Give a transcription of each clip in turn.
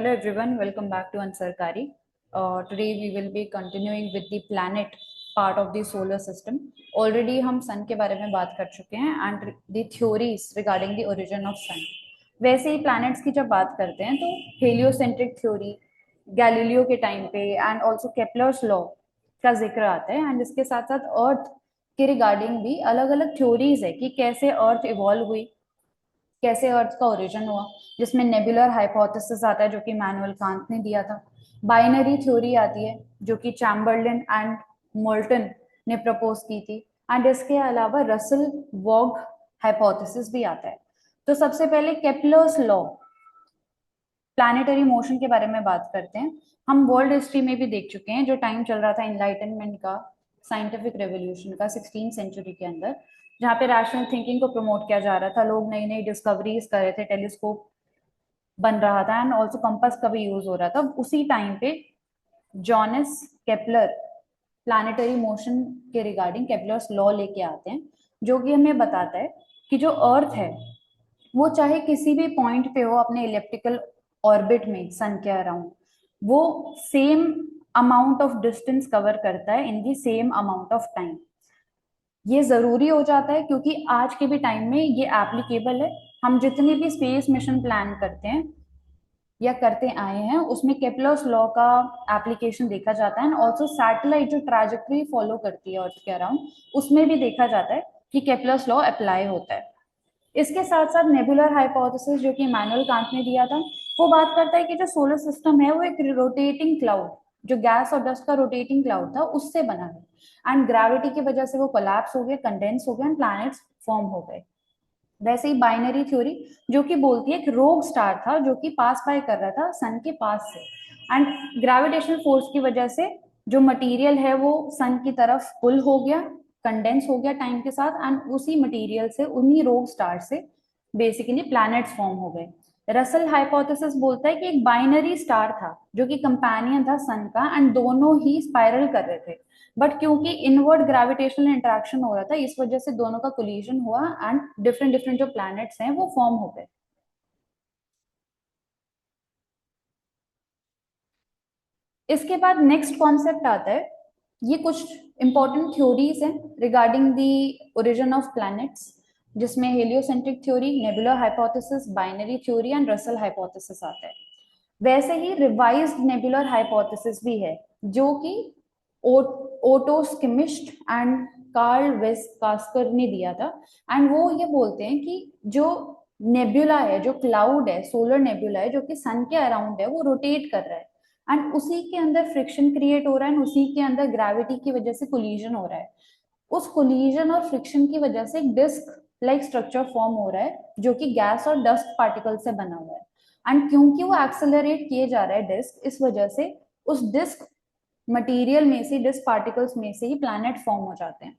Hello everyone, welcome back to Ansarkari. Today we will be continuing with the planet part of the solar system. Already हम sun के बारे में बात कर चुके हैं and the theories regarding the origin of sun. वैसे ही planets की जब बात करते हैं तो heliocentric theory, गैलीलियो के टाइम पे and also Kepler's law का जिक्र आता है and इसके साथ साथ अर्थ के रिगार्डिंग भी अलग अलग थ्योरीज है कि कैसे अर्थ इवॉल्व हुई, कैसे अर्थ का ओरिजिन हुआ, जिसमें नेबुलर हाइपोथेसिस आता है जो कि मैनुअल कांट ने दिया था। बाइनरी थ्योरी आती है जो कि चैम्बरलिन एंड मोल्टन ने प्रपोज की थी एंड इसके अलावा रसल वॉग हाइपोथेसिस भी आता है। तो सबसे पहले केपलर्स लॉ प्लैनेटरी मोशन के बारे में बात करते हैं। हम वर्ल्ड हिस्ट्री में भी देख चुके हैं जो टाइम चल रहा था इनलाइटनमेंट का, साइंटिफिक रेवोल्यूशन का 16th सेंचुरी के अंदर, जहाँ पे रैशनल थिंकिंग को प्रमोट किया जा रहा था, लोग नई नई डिस्कवरीज कर रहे थे, टेलीस्कोप बन रहा था एंड ऑल्सो कंपास का भी यूज हो रहा था। उसी टाइम पे जॉनस केपलर प्लैनेटरी मोशन के रिगार्डिंग केपलर्स लॉ लेके आते हैं जो कि हमें बताता है कि जो अर्थ है वो चाहे किसी भी पॉइंट पे हो अपने इलेप्टिकल ऑर्बिट में सन के अराउंड, वो same amount of distance cover करता है in the same amount of time. ये जरूरी हो जाता है क्योंकि आज के भी टाइम में ये एप्लीकेबल है। हम जितनी भी स्पेस मिशन प्लान करते हैं या करते आए हैं उसमें केपलर्स लॉ का एप्लीकेशन देखा जाता है। ऑल्सो सैटेलाइट जो ट्रैजेक्टरी फॉलो करती है अर्थ के अराउंड, उसमें भी देखा जाता है कि केपलर्स लॉ अप्लाई होता है। इसके साथ साथ नेबुलर हाइपोथेसिस जो कि इमैनुअल कांट ने दिया था, वो बात करता है कि जो सोलर सिस्टम है वो एक रोटेटिंग क्लाउड, जो गैस और डस्ट का रोटेटिंग क्लाउड था, उससे बना है एंड ग्रेविटी की वजह से वो कोलैप्स हो गया, कंडेंस हो गया एंड प्लैनेट्स फॉर्म हो गए। वैसे ही बाइनरी थ्योरी जो कि बोलती है कि रोग स्टार था जो कि पास बाय कर रहा था सन के पास से एंड ग्रेविटेशनल फोर्स की वजह से जो मटेरियल है वो सन की तरफ पुल हो गया, कंडेंस हो गया टाइम के साथ एंड उसी मटेरियल से, उन्हीं रोग स्टार से बेसिकली प्लैनेट्स फॉर्म हो गए। रसल हाइपोथेसिस बोलता है कि एक बाइनरी स्टार था जो कि कंपेनियन था सन का एंड दोनों ही स्पाइरल कर रहे थे, बट क्योंकि इनवर्ड ग्रेविटेशनल इंटरेक्शन हो रहा था इस वजह से दोनों का कोलिजन हुआ एंड डिफरेंट डिफरेंट जो प्लैनेट्स हैं वो फॉर्म हो गए। इसके बाद नेक्स्ट कॉन्सेप्ट आता है, ये कुछ इंपॉर्टेंट थ्योरीज हैं regarding the origin of planets, जिसमें heliocentric theory, nebular hypothesis, binary theory and Russell hypothesis आता है। वैसे ही रिवाइज्ड नेबुलर हाइपोथेसिस भी है जो कि ओटो स्किमिस्ट एंड कार्ल वेस कास्कर ने दिया था एंड वो ये बोलते हैं कि जो नेबुला है, जो क्लाउड है, सोलर नेबुला है जो कि सन के अराउंड है, वो रोटेट कर रहा है एंड उसी के अंदर फ्रिक्शन क्रिएट हो रहा है एंड उसी के अंदर ग्रेविटी की वजह से कोलिजन हो रहा है। उस कोलिजन और फ्रिक्शन की वजह से एक डिस्क लाइक स्ट्रक्चर फॉर्म हो रहा है जो कि गैस और डस्ट पार्टिकल से बना हुआ है एंड क्योंकि वो एक्सेलरेट किए जा रहा है डिस्क, इस वजह से उस डिस्क मटेरियल में से, डिस्क पार्टिकल्स में से ही प्लैनेट फॉर्म हो जाते हैं।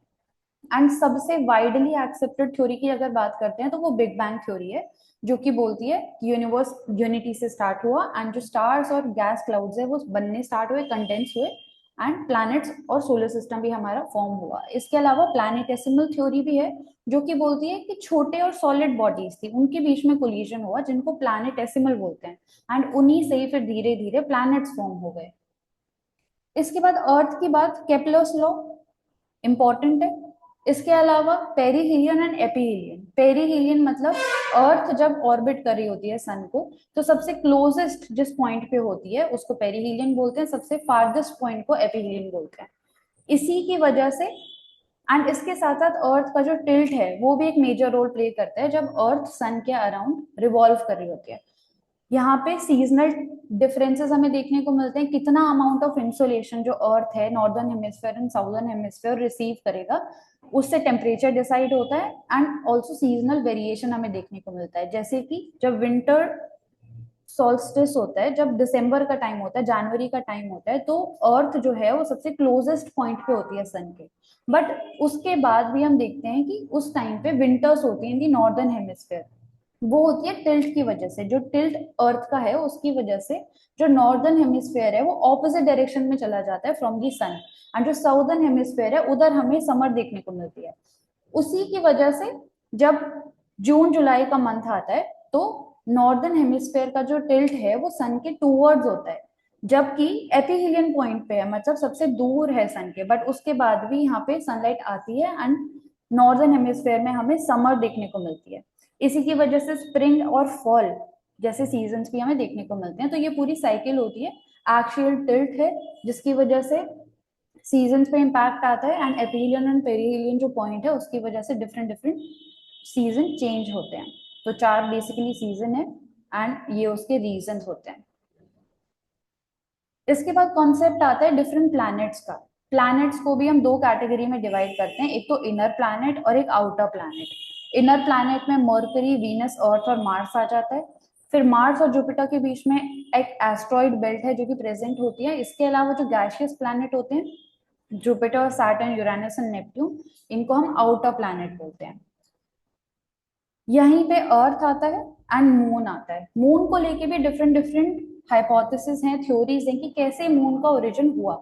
एंड सबसे वाइडली एक्सेप्टेड थ्योरी की अगर बात करते हैं तो वो बिग बैंग थ्योरी है जो कि बोलती है कि यूनिवर्स यूनिटी से स्टार्ट हुआ एंड जो स्टार्स और गैस क्लाउड्स है वो बनने स्टार्ट हुए, कंडेंस हुए एंड प्लैनेट्स और सोलर सिस्टम भी हमारा फॉर्म हुआ। इसके अलावा प्लैनेटेसिमल थ्योरी भी है जो कि बोलती है कि छोटे और सॉलिड बॉडीज थी उनके बीच में कोलिजन हुआ जिनको प्लैनेटेसिमल बोलते हैं एंड उन्हीं से ही फिर धीरे धीरे प्लैनेट्स फॉर्म हो गए। इसके बाद अर्थ की बात, केपलर्स लॉ इंपॉर्टेंट है। इसके अलावा पेरीहीलियन एंड एपीहीलियन। पेरीहीलियन मतलब अर्थ जब ऑर्बिट कर रही होती है सन को तो सबसे क्लोजेस्ट जिस पॉइंट पे होती है उसको पेरीहीलियन बोलते हैं, सबसे फारदेस्ट पॉइंट को एपीहीलियन बोलते हैं। इसी की वजह से एंड इसके साथ साथ अर्थ का जो टिल्ट है वो भी एक मेजर रोल प्ले करता है जब अर्थ सन के अराउंड रिवॉल्व कर रही होती है। यहाँ पे सीजनल डिफरेंसेस हमें देखने को मिलते हैं, कितना अमाउंट ऑफ इंसोलेशन जो अर्थ है northern hemisphere and southern hemisphere receive करेगा, उससे टेम्परेचर डिसाइड होता है एंड ऑल्सो सीजनल वेरिएशन हमें देखने को मिलता है। जैसे कि जब विंटर सॉल्स्टिस होता है, जब दिसंबर का टाइम होता है, जनवरी का टाइम होता है, तो अर्थ जो है वो सबसे क्लोजेस्ट पॉइंट पे होती है सन के, बट उसके बाद भी हम देखते हैं कि उस टाइम पे विंटर्स होती है इन दी नॉर्दर्न हेमिस्फेयर। वो होती है टिल्ट की वजह से, जो टिल्ट अर्थ का है उसकी वजह से जो नॉर्दर्न हेमिस्फेयर है वो ऑपोजिट डायरेक्शन में चला जाता है फ्रॉम दी सन एंड जो साउदर्न हेमिस्फेयर है उधर हमें समर देखने को मिलती है। उसी की वजह से जब जून जुलाई का मंथ आता है तो नॉर्दर्न हेमिस्फेयर का जो टिल्ट है वो सन के टूवर्ड्स होता है, जबकि एपिहीलियन पॉइंट पे है, मतलब सबसे दूर है सन के, बट उसके बाद भी यहाँ पे सनलाइट आती है एंड नॉर्दर्न हेमिस्फेयर में हमें समर देखने को मिलती है। इसी की वजह से स्प्रिंग और फॉल जैसे सीजन्स भी हमें देखने को मिलते हैं। तो ये पूरी साइकिल होती है, एक्सियल टिल्ट है जिसकी वजह से सीजन्स पे इम्पैक्ट आता है, एंड एपिलियन एंड पेरिहिलियन जो पॉइंट है उसकी वजह से डिफरेंट डिफरेंट सीजन चेंज होते हैं। तो चार बेसिकली सीजन है एंड ये उसके रीजन होते हैं। इसके बाद कॉन्सेप्ट आता है डिफरेंट प्लैनेट्स का। प्लैनेट्स को भी हम दो कैटेगरी में डिवाइड करते हैं, एक तो इनर प्लैनेट और एक आउटर प्लैनेट। इनर प्लैनेट में मर्करी, वीनस, अर्थ और मार्स आ जाता है। फिर मार्स और जुपिटर के बीच में एक एस्ट्रॉइड बेल्ट है जो कि प्रेजेंट होती है। इसके अलावा जो गैशियस प्लैनेट होते हैं, Jupiter, Saturn, Uranus and Neptune, इनको हम आउटर प्लैनेट बोलते हैं। यहीं पे अर्थ आता है एंड मून आता है। मून को लेके भी डिफरेंट डिफरेंट हाइपोथेसिस हैं, थ्योरीज हैं कि कैसे मून का ओरिजिन हुआ।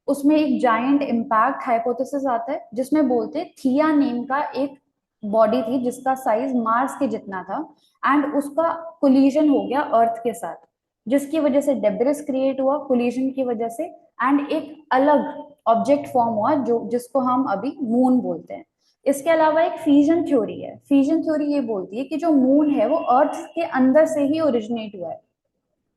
उसमें एक जायंट इम्पैक्ट हाइपोथेसिस आता है जिसमें बोलते हैं थिया नेम का एक बॉडी थी जिसका साइज मार्स के जितना था, एंड उसका कोलिजन हो गया अर्थ के साथ, जिसकी वजह से डेब्रिस क्रिएट हुआ कोलिजन की वजह से, एंड एक अलग ऑब्जेक्ट फॉर्म हुआ जो जिसको हम अभी मून बोलते हैं। इसके अलावा एक फ्यूजन थ्योरी है। फ्यूजन थ्योरी ये बोलती है कि जो मून है वो अर्थ के अंदर से ही ओरिजिनेट हुआ है,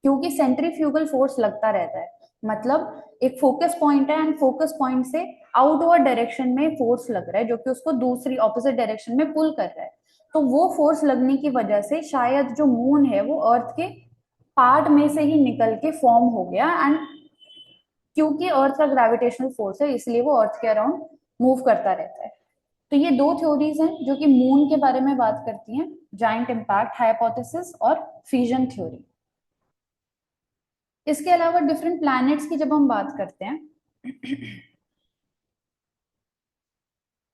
क्योंकि सेंट्रीफ्यूगल फोर्स लगता रहता है। मतलब एक फोकस पॉइंट है एंड फोकस पॉइंट से आउटवर्ड डायरेक्शन में फोर्स लग रहा है जो कि उसको दूसरी ऑपोजिट डायरेक्शन में पुल कर रहा है। तो वो फोर्स लगने की वजह से शायद जो मून है वो अर्थ के पार्ट में से ही निकल के फॉर्म हो गया, एंड क्योंकि अर्थ का ग्रेविटेशनल फोर्स है इसलिए वो अर्थ के अराउंड मूव करता रहता है। तो ये दो थ्योरीज हैं जो कि मून के बारे में बात करती हैं, जाइंट इम्पैक्ट हाइपोथेसिस और फ्यूजन थ्योरी। इसके अलावा डिफरेंट प्लैनेट्स की जब हम बात करते हैं,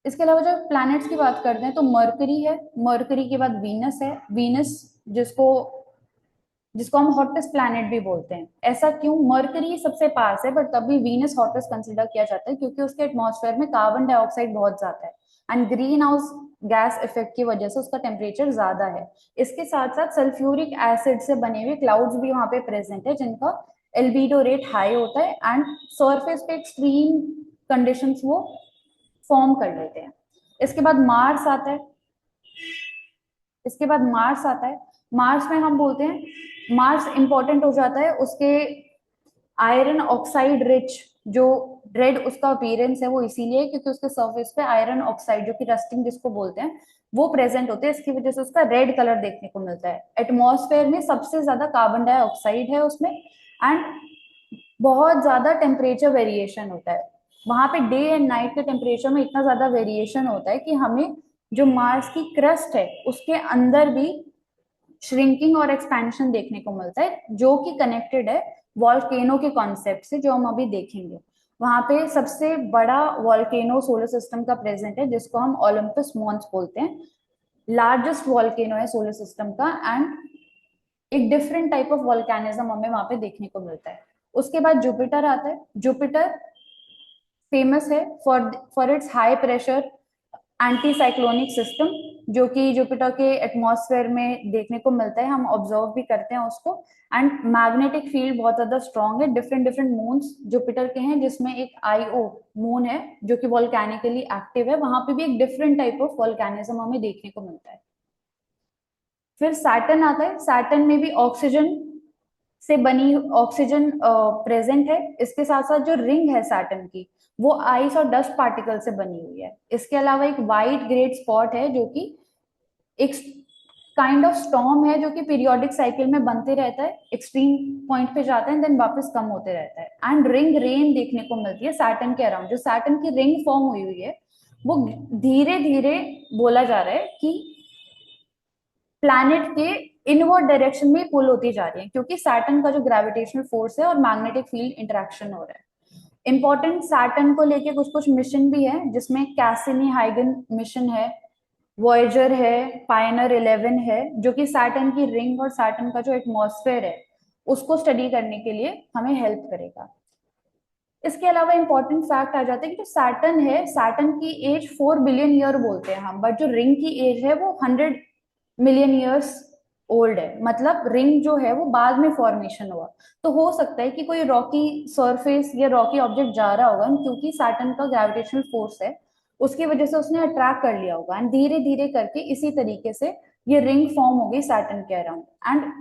इसके अलावा जब प्लैनेट्स की बात करते हैं तो मरकरी है, मरकरी के बाद वीनस है। वीनस जिसको जिसको हम हॉटेस्ट प्लैनेट भी बोलते हैं। ऐसा क्यों? मरकरी सबसे पास है बट तब भी वीनस हॉटेस्ट कंसिडर किया जाता है क्योंकि उसके एटमॉस्फेयर में कार्बन डाइऑक्साइड बहुत ज्यादा है and green house gas effect की वजह से उसका टेम्परेचर ज्यादा है। इसके साथ साथ सल्फ्यूरिक एसिड से बने हुए क्लाउड्स भी वहां पे प्रेजेंट है जिनका एल्बीडो रेट हाई होता है एंड सरफेस पे एक्सट्रीम कंडीशंस वो फॉर्म कर लेते हैं। इसके बाद मार्स आता है। इसके बाद मार्स आता है। मार्स में हम बोलते हैं मार्स इंपॉर्टेंट हो जाता है उसके आयरन ऑक्साइड रिच, जो रेड उसका अपीयरेंस है वो इसीलिए क्योंकि उसके सरफेस पे आयरन ऑक्साइड जो कि रस्टिंग जिसको बोलते हैं वो प्रेजेंट होते हैं। इसकी वजह से उसका रेड कलर देखने को मिलता है। एटमॉस्फेयर में सबसे ज्यादा कार्बन डाइऑक्साइड है उसमें एंड बहुत ज्यादा टेम्परेचर वेरिएशन होता है। वहां पे डे एंड नाइट के टेम्परेचर में इतना ज्यादा वेरिएशन होता है कि हमें जो मार्स की क्रस्ट है उसके अंदर भी श्रिंकिंग और एक्सपेंशन देखने को मिलता है जो कि कनेक्टेड है वॉल्केनो के कॉन्सेप्ट से जो हम अभी देखेंगे। वहां पे सबसे बड़ा वॉल्केनो सोलर सिस्टम का प्रेजेंट है जिसको हम ओलंपस मॉन्स बोलते हैं। लार्जेस्ट वॉल्केनो है सोलर सिस्टम का एंड एक डिफरेंट टाइप ऑफ वॉल्केनिज्म हमें वहां पे देखने को मिलता है। उसके बाद जुपिटर आता है। जुपिटर फेमस है for its high pressure anti cyclonic system जो कि जुपिटर के एटमॉस्फेयर में देखने को मिलता है, हम ऑब्जर्व भी करते हैं उसको। एंड मैग्नेटिक फील्ड बहुत ज्यादा स्ट्रॉन्ग है। डिफरेंट डिफरेंट मून्स जुपिटर के हैं जिसमें एक आईओ मून है जो कि वॉल्केनिकली एक्टिव है, वहां पे भी एक डिफरेंट टाइप ऑफ वॉल्केनिज्म हमें देखने को मिलता है। फिर सैटर्न आता है। सैटर्न में भी ऑक्सीजन से बनी ऑक्सीजन प्रेजेंट है। इसके साथ साथ जो रिंग है सैटर्न की वो आइस और डस्ट पार्टिकल से बनी हुई है। इसके अलावा एक वाइट ग्रेट स्पॉट है जो कि एक काइंड ऑफ स्टॉर्म है जो कि पीरियोडिक साइकिल में बनते रहता है, एक्सट्रीम पॉइंट पे जाता है एंड देन वापस कम होते रहता है। एंड रिंग रेन देखने को मिलती है सैटर्न के अराउंड। जो सैटर्न की रिंग फॉर्म हुई हुई है वो धीरे धीरे बोला जा रहा है कि प्लैनेट के इनवर्ड डायरेक्शन में पुल होती जा रही है क्योंकि सैटर्न का जो ग्रेविटेशनल फोर्स है और मैग्नेटिक फील्ड इंटरेक्शन हो रहा है। इंपॉर्टेंट सैटर्न को लेके कुछ कुछ मिशन भी है जिसमें कैसिनी हाइगन मिशन है, वॉयजर है, पायनर 11 है जो कि सैटर्न की रिंग और सैटर्न का जो एटमॉस्फेयर है उसको स्टडी करने के लिए हमें हेल्प करेगा। इसके अलावा इंपॉर्टेंट फैक्ट आ जाता है कि जो सैटर्न है, सैटर्न की एज 4 बिलियन ईयर बोलते हैं हम, बट जो रिंग की एज है वो 100 मिलियन ईयर्स ओल्ड है, मतलब रिंग जो है वो बाद में फॉर्मेशन हुआ। तो हो सकता है कि कोई रॉकी सरफेस या रॉकी ऑब्जेक्ट जा रहा होगा, क्योंकि सैटर्न का ग्रेविटेशनल फोर्स है, उसकी वजह से उसने अट्रैक्ट कर लिया होगा, एंड धीरे धीरे करके इसी तरीके से ये रिंग फॉर्म हो गई सैटर्न के अराउंड। एंड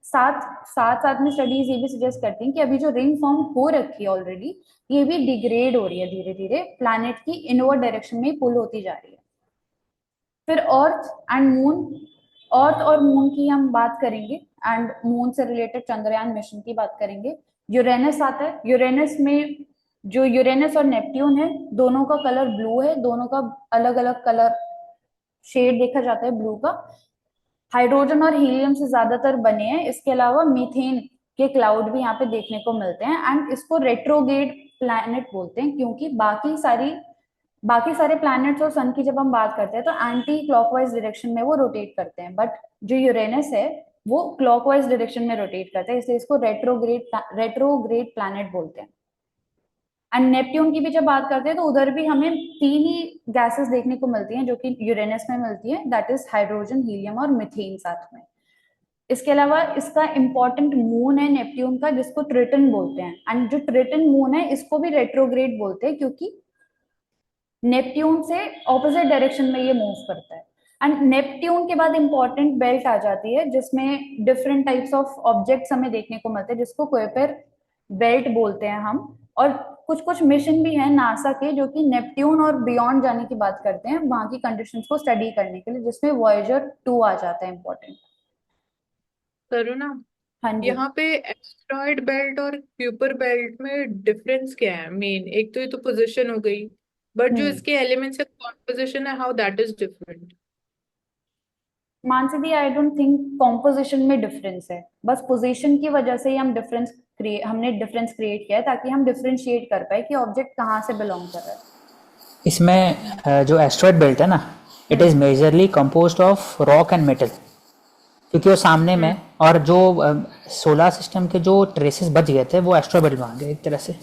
साथ साथ साथ में स्टडीज ये भी सजेस्ट करती हैं कि अभी जो रिंग फॉर्म हो रखी है ऑलरेडी, ये भी डिग्रेड हो रही है धीरे धीरे, प्लैनेट की इनवर्ड डायरेक्शन में पुल होती जा रही है। फिर अर्थ एंड मून, अर्थ और मून की हम बात करेंगे, एंड मून से रिलेटेड चंद्रयान मिशन की बात करेंगे। यूरेनस आता है, यूरेनस में जो यूरेनस और नेपट्यून है, दोनों का कलर ब्लू है, दोनों का अलग अलग कलर शेड देखा जाता है ब्लू का। हाइड्रोजन और हीलियम से ज्यादातर बने हैं, इसके अलावा मीथेन के क्लाउड भी यहाँ पे देखने को मिलते हैं। एंड इसको रेट्रोग्रेड प्लैनेट बोलते हैं, क्योंकि बाकी सारे प्लैनेट्स और सन की जब हम बात करते हैं तो एंटी क्लॉकवाइज डायरेक्शन में वो रोटेट करते हैं, बट जो यूरेनस है वो क्लॉकवाइज डायरेक्शन में रोटेट करता है, इसलिए इसको रेट्रोग्रेड प्लैनेट बोलते हैं। एंड नेपट्यून की भी जब बात करते हैं तो उधर भी हमें तीन ही गैसेस देखने को मिलती हैं जो कि यूरेनस में मिलती है, दैट इज हाइड्रोजन, हीलियम और मीथेन साथ में। इसके अलावा इसका इंपॉर्टेंट मून है नेपट्यून का, जिसको ट्रिटन बोलते हैं, एंड जो ट्रिटन मून है इसको भी रेट्रोग्रेड बोलते हैं, क्योंकि नेपट्यून से ऑपोजिट डायरेक्शन में ये मूव करता है। एंड नेपट्यून के बाद इंपॉर्टेंट बेल्ट आ जाती है, जिसमें डिफरेंट टाइप्स ऑफ ऑब्जेक्ट्स हमें देखने को मिलते हैं, जिसको कुइपर बेल्ट बोलते हैं हम। और कुछ कुछ मिशन भी हैं नासा के जो कि नेपट्यून और बियॉन्ड जाने की बात करते हैं, वहां की कंडीशंस को स्टडी करने के लिए, जिसमें वॉयेजर 2 आ जाता है इंपॉर्टेंट। करुणा, हाँ जी। यहाँ पे एस्ट्रॉयड बेल्ट और क्यूपर बेल्ट में डिफरेंस क्या है मेन? एक तो ये तो पोजीशन हो गई, बट जो हम्म। इसके एलिमेंट्स का कॉम्पोजिशन है, how that is different? Mansi the, I don't think composition में डिफरेंस है, बस पोजीशन की वजह से ही हमने डिफरेंस क्रिएट किया है, ताकि हम डिफरेंशिएट कर पाए कि ऑब्जेक्ट कहाँ से बिलोंग कर रहा है। इसमें जो एस्ट्रॉयड बेल्ट है ना, it is hmm. Majorly composed of rock and metal, क्योंकि वो सामने में, और जो सोलर सिस्टम के जो ट्रेसेस बच गए थे वो एस्ट्रॉयड बेल्ट में आ गए एक तरह से।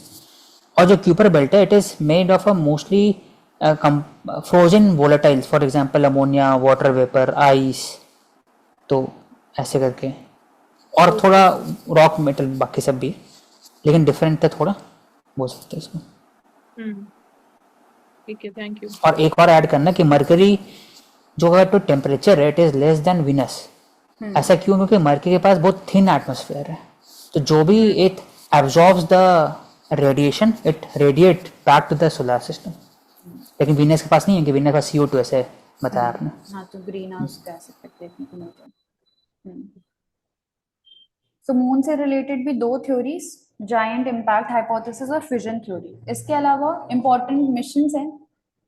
और जो क्यूपर बेल्ट है, it is made of a mostly frozen volatiles, for example ammonia, water vapour, ice, तो ऐसे करके। और ओके। थोड़ा रॉक मेटल बाकी सब भी है, लेकिन डिफरेंट है थोड़ा, बोल सकते हैं इसमें। हम्म। ठीक है, थैंक यू। और एक और ऐड करना कि मरकरी जो है तो टेम्परेचर है, it is less than Venus. Hmm. ऐसा क्यों? क्योंकि मरकरी के पास बहुत थिन एटमोसफेयर है, तो जो भी it absorbs the radiation, it radiate back to the solar system. लेकिन वीनस के पास नहीं है, कि वीनस के पास CO2 ऐसे बताया आपने। हाँ, तो ग्रीन हाउस गैस इफेक्ट देखने को मिलता है। सो मून से रिलेटेड भी दो थ्योरीज, जायंट इम्पैक्ट हाइपोथेसिस और फ्यूजन थ्योरी। इसके अलावा इंपॉर्टेंट मिशंस हैं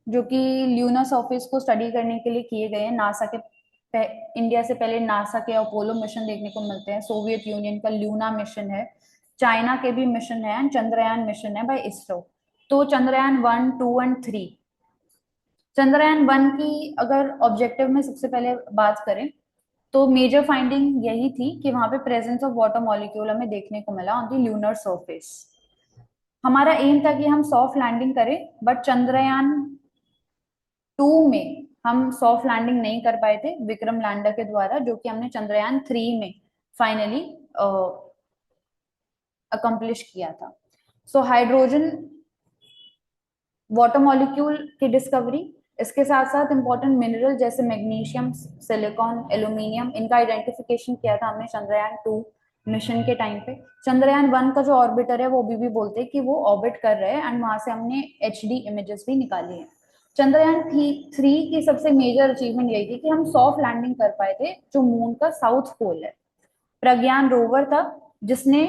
जो कि ल्यूनर सरफेस को स्टडी करने के लिए किए गए हैं नासा के। इंडिया से पहले नासा के अपोलो मिशन देखने को मिलते हैं, सोवियत यूनियन का ल्यूना मिशन है, चाइना के भी मिशन है, एंड चंद्रयान मिशन है बाय इसरो। तो चंद्रयान 1, 2 एंड 3। चंद्रयान 1 की अगर ऑब्जेक्टिव में सबसे पहले बात करें तो मेजर फाइंडिंग यही थी कि वहां पे प्रेजेंस ऑफ वाटर मॉलिक्यूल हमें देखने को मिला ऑन द ल्यूनर सरफेस। हमारा एम था कि हम सॉफ्ट लैंडिंग करें, बट चंद्रयान 2 में हम सॉफ्ट लैंडिंग नहीं कर पाए थे विक्रम लैंडर के द्वारा, जो कि हमने चंद्रयान 3 में फाइनली अकम्प्लिश किया था। सो हाइड्रोजन वाटर मॉलिक्यूल की डिस्कवरी, इसके साथ साथ इंपॉर्टेंट मिनरल जैसे मैग्नीशियम, सिलिकॉन, एल्यूमिनियम, इनका आइडेंटिफिकेशन किया था हमने चंद्रयान 2 मिशन के टाइम पे। चंद्रयान 1 का जो ऑर्बिटर है वो अभी भी बोलते हैं कि वो ऑर्बिट कर रहे हैं, एंड वहां से हमने HD इमेजेस भी निकाली हैं। चंद्रयान 3 की सबसे मेजर अचीवमेंट यही थी कि हम सॉफ्ट लैंडिंग कर पाए थे जो मून का साउथ पोल है। प्रज्ञान रोवर था जिसने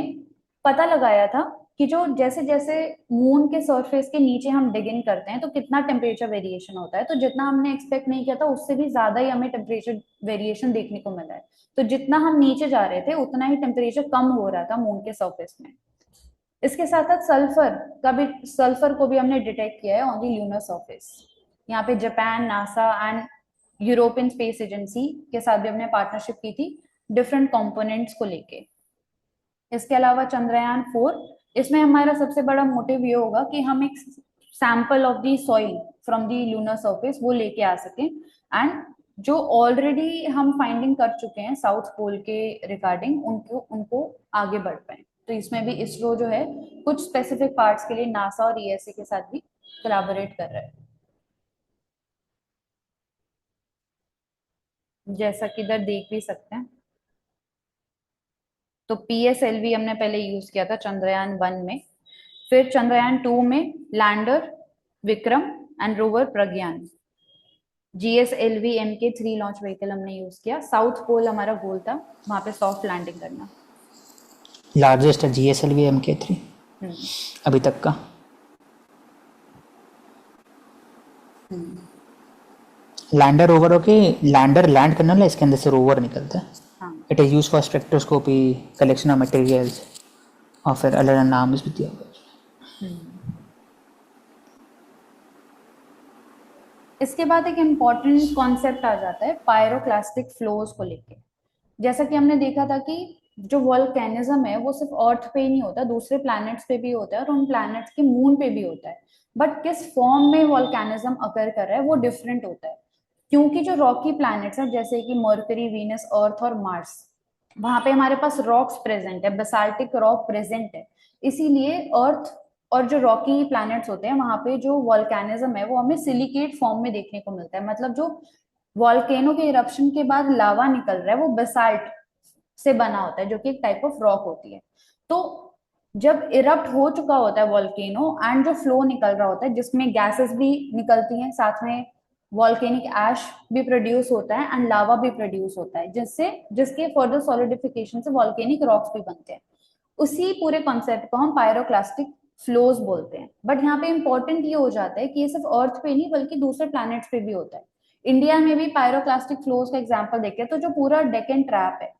पता लगाया था कि जो जैसे जैसे मून के सरफेस के नीचे हम डिग इन करते हैं तो कितना टेम्परेचर वेरिएशन होता है, तो जितना हमने एक्सपेक्ट नहीं किया था उससे भी ज्यादा ही हमें टेम्परेचर वेरिएशन देखने को मिला है। तो जितना हम नीचे जा रहे थे उतना ही टेम्परेचर कम हो रहा था मून के सरफेस में। इसके साथ साथ सल्फर को भी हमने डिटेक्ट किया है ऑन दी ल्यूनर सरफेस। यहाँ पे Japan, NASA and European space agency के साथ भी हमने पार्टनरशिप की थी डिफरेंट कंपोनेंट्स को लेके। इसके अलावा चंद्रयान 4, इसमें हमारा सबसे बड़ा मोटिव ये होगा कि हम एक sample of the soil from the lunar surface वो लेके आ सकें, एंड जो ऑलरेडी हम फाइंडिंग कर चुके हैं साउथ पोल के रिगार्डिंग, उनको उनको आगे बढ़ पाए। तो इसमें भी इसरो जो है कुछ स्पेसिफिक पार्ट्स के लिए नासा और ईएसए के साथ भी कोलैबोरेट कर रहा है, जैसा कि इधर देख भी सकते हैं। तो पीएसएलवी हमने पहले यूज किया था चंद्रयान 1 में, फिर चंद्रयान 2 में lander Vikram and rover Pragyan. GSLV Mk3 launch vehicle हमने यूज किया। साउथ पोल हमारा गोल था वहां पे सॉफ्ट लैंडिंग करना। लार्जेस्ट है GSLV Mk3 अभी तक का। लैंडर रोवर होके लैंडर लैंड करने वाला, इसके अंदर से रोवर निकलता है। हाँ, it is use for spectroscopy, collection of materials, और फिर अलग अलग नाम भी दिया हुआ है। इसके बाद एक इम्पॉर्टेंट कॉन्सेप्ट आ जाता है पायरोक्लास्टिक फ्लोज को लेके। जैसा कि हमने देखा था कि जो वॉल्केनिज्म है वो सिर्फ अर्थ पे ही नहीं होता, दूसरे प्लैनेट्स पे भी होता है और उन प्लैनेट्स के मून पे भी होता है। बट किस फॉर्म में वॉल्केनिज्म अकर कर रहा है वो डिफरेंट होता है, क्योंकि जो रॉकी प्लैनेट्स हैं जैसे कि मर्करी, वीनस, अर्थ और मार्स, वहां पे हमारे पास रॉक्स प्रेजेंट है, बेसाल्टिक रॉक प्रेजेंट है। इसीलिए अर्थ और जो रॉकी प्लैनेट्स होते हैं वहां पे जो वॉल्केनिज्म है वो हमें सिलिकेट फॉर्म में देखने को मिलता है। मतलब जो वॉल्केनो के इरप्शन के बाद लावा निकल रहा है वो बेसाल्ट से बना होता है, जो कि एक टाइप ऑफ रॉक होती है। तो जब इरप्ट हो चुका होता है वॉल्केनो एंड जो फ्लो निकल रहा होता है जिसमें गैसेस भी निकलती हैं, साथ में वॉल्केनिक एश भी प्रोड्यूस होता है एंड लावा भी प्रोड्यूस होता है, जिससे जिसके फर्दर सॉलिडिफिकेशन से वॉल्केनिक रॉक्स भी बनते हैं। उसी पूरे कॉन्सेप्ट को हम पायरोक्लास्टिक फ्लोज बोलते हैं। बट यहाँ पे इंपॉर्टेंट ये हो जाता है कि ये सिर्फ अर्थ पे नहीं बल्कि दूसरे प्लैनेट्स पे भी होता है। इंडिया में भी पायरोक्लास्टिक फ्लोज का एग्जांपल देखते हैं तो जो पूरा डेक्कन ट्रैप है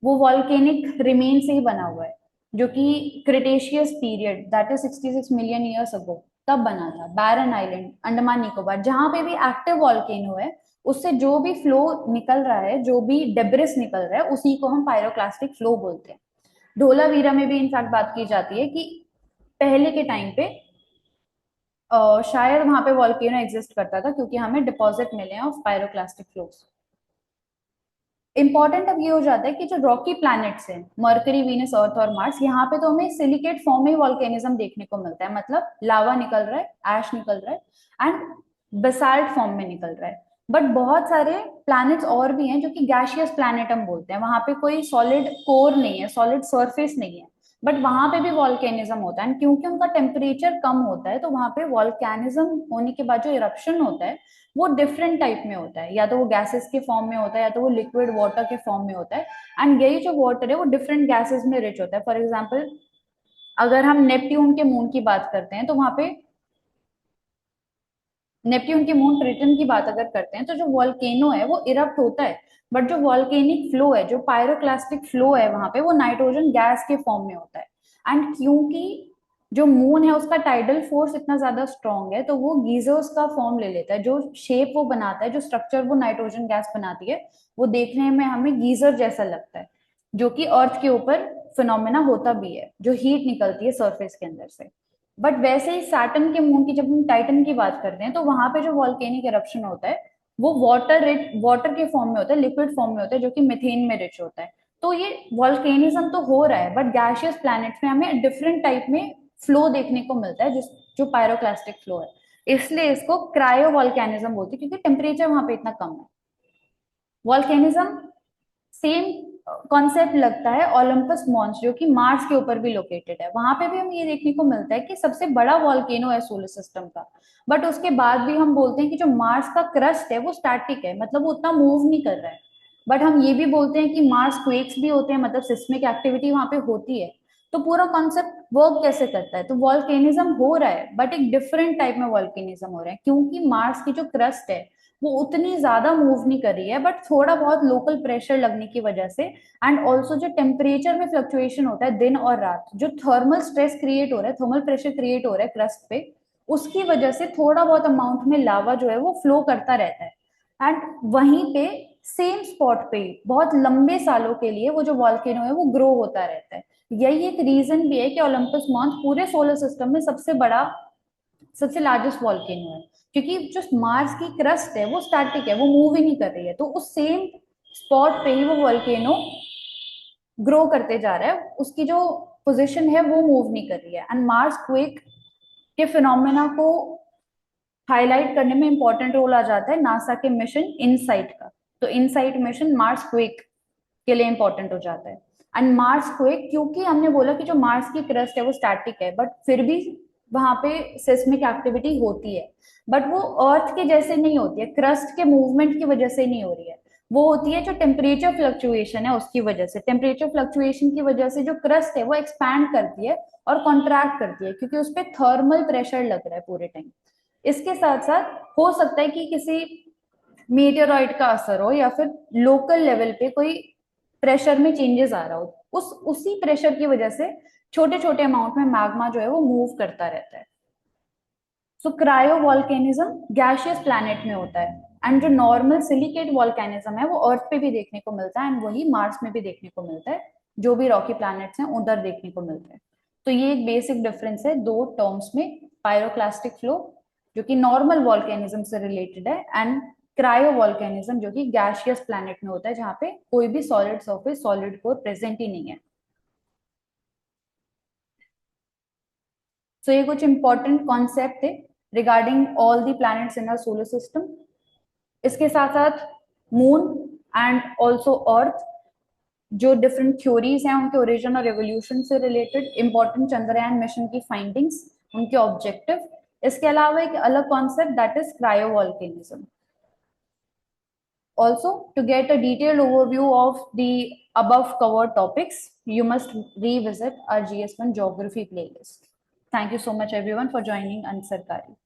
वो वॉल्केनिक रिमेन से ही बना हुआ है, जो कि Cretaceous period that is 66 million years ago तब बना था। बैरन आइलैंड, अंडमान निकोबार, जहां पे भी एक्टिव वॉल्केनो है उससे जो भी फ्लो निकल रहा है, जो भी डेब्रिस निकल रहा है, उसी को हम पायरोक्लास्टिक फ्लो बोलते हैं। धोलावीरा में भी इनफैक्ट बात की जाती है कि पहले के टाइम पे शायद वहां पे वॉल्केनो एग्जिस्ट करता था क्योंकि हमें डिपॉजिट मिले हैं ऑफ पायरोक्लास्टिक फ्लोस। इंपॉर्टेंट अब ये हो जाता है कि जो रॉकी प्लैनेट्स हैं मरकरी, वीनस, अर्थ और मार्स, यहाँ पे तो हमें सिलिकेट फॉर्म में वॉल्केनिज्म देखने को मिलता है। मतलब लावा निकल रहा है, एश निकल रहा है एंड बेसाल्ट फॉर्म में निकल रहा है। बट बहुत सारे प्लैनेट्स और भी हैं जो कि गैशियस प्लैनेट हम बोलते हैं, वहां पे कोई सॉलिड कोर नहीं है, सॉलिड सरफेस नहीं है, बट वहां पे भी वॉल्केनिज्म होता है। क्योंकि उनका टेम्परेचर कम होता है तो वहां पे वॉल्केनिज्म होने के बाद जो इरप्शन होता है वो डिफरेंट टाइप में होता है, या तो वो गैसेस के फॉर्म में होता है या तो वो लिक्विड वाटर के फॉर्म में होता है। एंड यही जो वाटर है वो डिफरेंट गैसेस में रिच होता है। फॉर एग्जाम्पल अगर हम नेपट्यून के मून की बात करते हैं तो वहां पे नेपट्यून के मून ट्रिटन की बात अगर करते हैं तो जो वॉल्केनो है वो इरप्ट होता है, बट जो वॉल्केनिक फ्लो है, जो पायरोक्लास्टिक फ्लो है वहां पे, वो नाइट्रोजन गैस के फॉर्म में होता है। एंड क्योंकि जो मून है उसका टाइडल फोर्स इतना ज्यादा स्ट्रांग है तो वो गीजर्स का फॉर्म ले लेता है। जो शेप वो बनाता है, जो स्ट्रक्चर वो नाइट्रोजन गैस बनाती है, वो देखने में हमें गीजर जैसा लगता है, जो कि अर्थ के ऊपर फिनोमेना होता भी है, जो हीट निकलती है सरफेस के अंदर से। बट वैसे ही सैटर्न के मून की जब हम टाइटन की बात करते हैं तो वहां पे जो वॉल्केनिक इरप्शन होता है वो वाटर के फॉर्म में होता है, लिक्विड फॉर्म में होता है, जो कि मीथेन में रिच होता है। तो ये वॉल्केनिज्म तो हो रहा है बट गैशियस प्लैनेट्स में हमें डिफरेंट टाइप में फ्लो देखने को मिलता है, जो पायरोक्लास्टिक फ्लो है। इसलिए इसको क्रायो वॉल्केनिज्म बोलते हैं, क्योंकि टेम्परेचर वहां पे इतना कम है। वॉल्केनिज्म सेम कॉन्सेप्ट लगता है ओलंपस मॉन्स, जो कि मार्स के ऊपर भी लोकेटेड है। वहां पे भी हमें ये देखने को मिलता है कि सबसे बड़ा वॉल्केनो है सोलर सिस्टम का, बट उसके बाद भी हम बोलते हैं कि जो मार्स का क्रस्ट है वो स्टैटिक है, मतलब वो उतना मूव नहीं कर रहा है। बट हम ये भी बोलते हैं कि मार्स क्वेक्स भी होते हैं, मतलब सिस्मिक एक्टिविटी वहां पे होती है। तो पूरा कॉन्सेप्ट वर्क कैसे करता है, तो वॉल्केनिज्म हो रहा है बट एक डिफरेंट टाइप में वॉल्केनिज्म हो रहा है, क्योंकि मार्स की जो क्रस्ट है वो उतनी ज्यादा मूव नहीं कर रही है, बट थोड़ा बहुत लोकल प्रेशर लगने की वजह से एंड ऑल्सो जो टेम्परेचर में फ्लक्चुएशन होता है दिन और रात, जो थर्मल स्ट्रेस क्रिएट हो रहा है, थर्मल प्रेशर क्रिएट हो रहा है क्रस्ट पे, उसकी वजह से थोड़ा बहुत अमाउंट में लावा जो है वो फ्लो करता रहता है। एंड वहीं पे सेम स्पॉट पे बहुत लंबे सालों के लिए वो जो वॉल्केनो है वो ग्रो होता रहता है। यही एक रीजन भी है कि ओलंपस मॉन्स पूरे सोलर सिस्टम में सबसे बड़ा सबसे लार्जेस्ट वॉल्केनो है, क्योंकि जो मार्स की क्रस्ट है वो स्टैटिक है, वो मूव ही नहीं कर रही है, तो उस सेम स्पॉट पे ही वो वॉल्केनो ग्रो करते जा रहा है, उसकी जो पोजीशन है वो मूव नहीं कर रही है। एंड मार्स क्वेक के फिनोमेना को हाईलाइट करने में इंपॉर्टेंट रोल आ जाता है नासा के मिशन इनसाइट का। तो इनसाइट मिशन मार्स क्वेक के लिए इंपॉर्टेंट हो जाता है। एंड मार्स क्वेक, क्योंकि हमने बोला कि जो मार्स की क्रस्ट है वो स्टैटिक है, बट फिर भी वहां पे सेस्मिक एक्टिविटी होती है, बट वो अर्थ के जैसे नहीं होती है, क्रस्ट के मूवमेंट की वजह से नहीं हो रही है, वो होती है जो टेम्परेचर फ्लक्चुएशन है उसकी वजह से। टेम्परेचर फ्लक्चुएशन की वजह से जो क्रस्ट है वो एक्सपैंड करती है और कॉन्ट्रैक्ट करती है, क्योंकि उस पर थर्मल प्रेशर लग रहा है पूरे टाइम। इसके साथ साथ हो सकता है कि किसी मीटियोराइट का असर हो, या फिर लोकल लेवल पे कोई प्रेशर में चेंजेस आ रहा हो, उसी प्रेशर की वजह से छोटे छोटे अमाउंट में मैग्मा जो है वो मूव करता रहता है। सो क्रायो वॉल्केनिज्म गैशियस प्लैनेट में होता है, एंड जो नॉर्मल सिलिकेट वॉल्केनिज्म है वो अर्थ पे भी देखने को मिलता है, एंड वही मार्स में भी देखने को मिलता है, जो भी रॉकी प्लैनेट्स हैं उधर देखने को मिलता है। तो ये एक बेसिक डिफरेंस है दो टर्म्स में, पायरोक्लास्टिक फ्लो जो कि नॉर्मल वॉल्केनिज्म से रिलेटेड है, एंड क्रायो वॉल्केनिज्म जो कि गैशियस प्लैनेट में होता है, जहाँ पे कोई भी solid surface, solid core present ही नहीं है। तो ये कुछ इंपॉर्टेंट कॉन्सेप्ट थे regarding all the planets in our solar system. इसके साथ साथ मून एंड ऑल्सो अर्थ, जो डिफरेंट थ्योरीज हैं उनके ओरिजिन और रेवोल्यूशन से रिलेटेड, इंपॉर्टेंट चंद्रयान मिशन की फाइंडिंग्स, उनके ऑब्जेक्टिव। इसके अलावा एक अलग concept that is cryovolcanism. Also, to get a detailed overview of the above covered topics, you must revisit our GS1 geography playlist. Thank you so much everyone for joining Ansarkari.